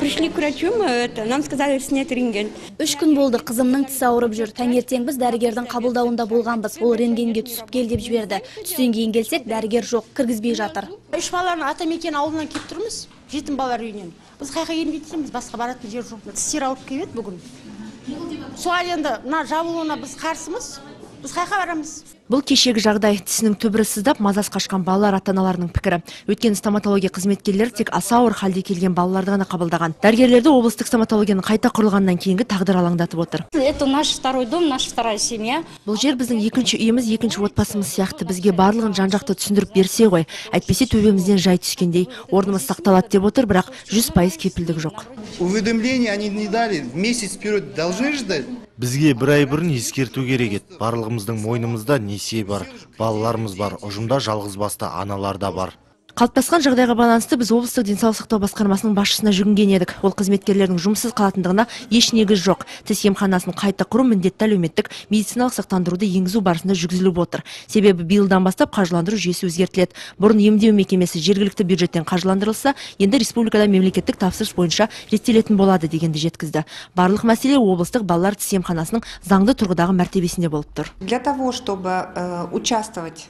Пришли к врачу, нам сказали снять рентген. 3 күн болды, қызымның тісі ауырып жүр. Таңертең біз дәрігердің қабылдауында болғанбыз. Ол рентгенге түсіп кел деп жіберді. Түстен кейін келсек, дәрігер жоқ, кіргізбей жатыр. 3 баланы Атамекен ауылынан келіп тұрмыз, жетім балалар үйінен. Біз қайқа келмейтінбіз, басқа баратын жер жоқ. Тістер ауырып келеді бүгін. Сол енді мына жабылуына біз қарсымыз. Біз қайқа барамыз? Бұл кешегі жағдай. Тісінің түбірі сыздап, мазасы қашқан балалар ата-аналарының пікірі. Өйткені стоматология қызметкерлері тек аса ауыр халде келген балаларды ғана қабылдаған. Дәрігерлерді облыстық стоматологияның қайта құрылғаннан кейінгі тағдыр алаңдатып отыр. Это наш второй дом, наша вторая семья. Бұл жер біздің екінші үйіміз, екінші отбасымыз сияқты. Бізге барлығын жан-жақты түсіндіріп берсе ғой. Әйтпесе төбемізден жай түскендей. Орнымыз сақталады деп отыр, бірақ 100% кепілдік жоқ. Уведомление они не дали. Месяц вперед должны ждать. Бізге бір ай бұрын ескерту керек еді. Барлығымыздың мойнымызда несие бар, балаларымыз бар, ұжымда жалғыз басты аналар да бар. Қалыптасқан жағдайға байланысты біз облыстық денсаулық сақтау басқармасының басшысына жүгінген едік. Ол қызметкерлердің жұмыссыз қалатындығына еш негіз жоқ. Тіс емханасын қайта құру міндетті әлеуметтік медициналық сақтандыруды енгізу барысында жүргізіліп отыр. Себебі биылдан бастап қаржыландыру жүйесі өзгертіледі. Бұрын емдеу мекемесі жергілікті бюджеттен қаржыландырылса, енді республикада мемлекеттік тапсырыс бойынша реттелетін болады дегенді жеткізді. Барлық мәселе облыстық балалар тіс емханасының заңды тұрғыдағы мәртебесінде болып тұр. Для того, чтобы участвовать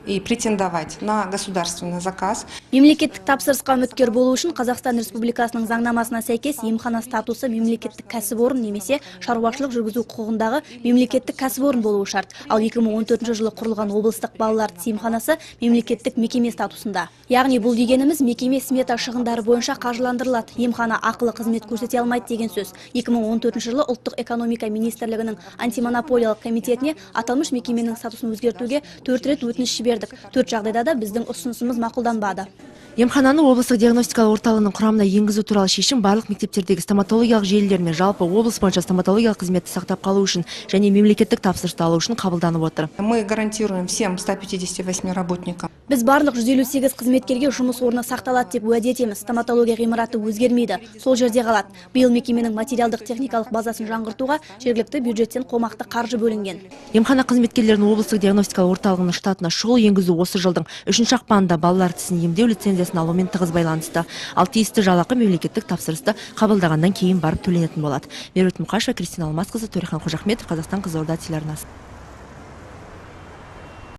и претендовать на государственный заказ. Мемлекеттік тапсырысқа үміткер болу үшін Қазақстан Республикасының заңнамасына сәйкес емхана статусы мемлекеттік кәсіпорын немесе шаруашылық жүргізу құқығындағы мемлекеттік кәсіпорын болуы шарт. Ал 2014 жылы құрылған облыстық балалар тіс емханасы мемлекеттік мекеме статусында. Яғни бұл дегеніміз мекеме смета шығындары бойынша қаржыландырылады. Емхана ақылы қызмет көрсете алмайды деген сөз. 2014 жылы ұлттық экономика министрлігінің антимонополиялық комитетіне аталмыш мекеменің статусын өзгертуге 4 рет өтініш жіберді. 4 жағдайда да біздің ұсынысымыз мақұлданбады. Емхананы облыстық диагностикалық орталығының құрамына енгізу туралы шешім барлық мектептердегі стоматологиялық желілер мен жалпы облыс бойынша стоматологиялық қызметті сақтап қалу үшін және мемлекеттік тапсырысты алу үшін қабылданып отыр. Мы гарантируем всем 158 работникам. Біз барлық 158 қызметкерге жұмыс орны сақталады деп уәде етеміз. Стоматология ғимараты өзгермейді, сол жерде қалады. Биыл мекеменің материалдық техникалық базасын жаңғыртуға жергілікті бюджеттен қомақты қаржы бөлінген. Емхана қызметкерлерінің облыстық диагностикалық орталығының штатына шұғыл енгізу осы жылдың 3 ақпанында балалар тісін емдеу лицензиясын алумен тығыз байланысты. Ал тиісті жалақы мемлекеттік тапсырысты қабылдағаннан кейін барып төленетін болады. Меруерт Мұқашева, Кристина Алмасқызы, Төрехан Қожахметов, Қазақстан, Қызылорда телеарнасы.